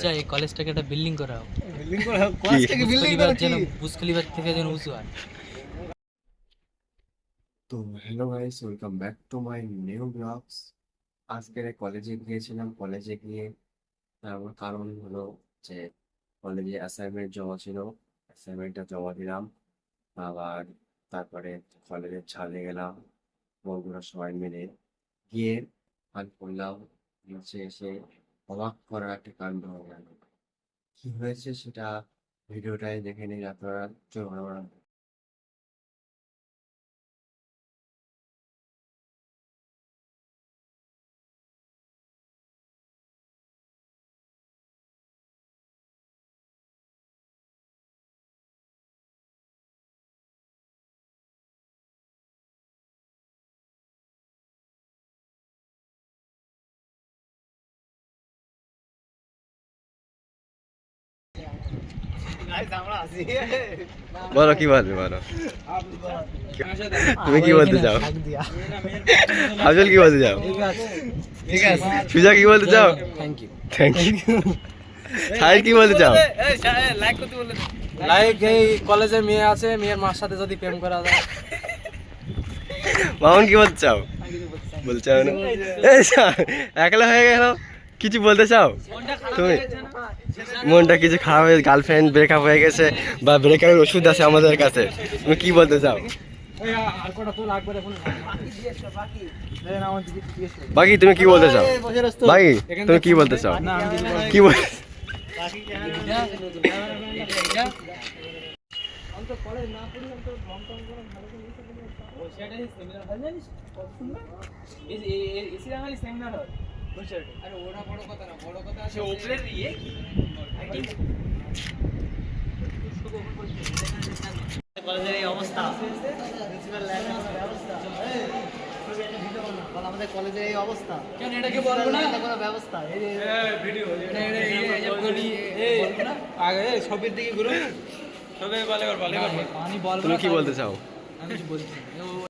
চাই এই কলেজটাকে একটা বিল্ডিং করা হোক। কলেজটাকে বিল্ডিং করা যেন বুর্জ খলিফার থেকে যেন উঁচু হয়। তো hello guys, welcome back to my new blogs. আজকের কলেজে গিয়েছিলাম। কলেজে গিয়ে আমার কারণ হলো যে কলেজে অ্যাসাইনমেন্ট জমা ছিল, অ্যাসাইনমেন্টটা জমা দিলাম। আবার তারপরে কলেজের ছাদে গেলাম বন্ধুরা সবাই মিলে। গিয়ে কাজ করলাম। নিচে এসে অবাক করার একটা কাণ্ড হয়ে গেল। কি হয়েছে সেটা ভিডিওটাই দেখে নিন আপনারা। চলুন আমরা বলো কি বলবে, বলো তুমি কি বলতে চাও? আফজল কি বলতে চাও? ঠিক আছে, সুজা কি বলতে চাও? Thank you. Thank you. Sahil কি বলতে চাও? লাইক এই কলেজে মেয়ে আছে, মেয়ের মার সাথে যদি প্রেম করা যায়। মামুন কি বলতে চাও? বলতে চাও না? এই একলা হয়ে গেল, কিছু বলতে চাও তুমি? মনটা কিছু খারাপ হয়ে, গার্লফ্রেন্ড ব্রেকআপ হয়ে গেছে বা ব্রেকআপের ওষুধ আছে আমাদের কাছে, তুমি কি বলতে চাও? বাকি তুমি কি বলতে চাও? বাকি তুমি কি বলতে চাও? কি বলতে কলেজের এই অবস্থা, আমাদের কলেজের এই অবস্থা, কেন এটাকে বলবো না? কোনো ব্যবস্থা এই ভিডিও আগে ছবির দিকে ঘুরো, সবে বলে পানি বল। তুমি কি বলতে চাও? আমি কিছু বলছি।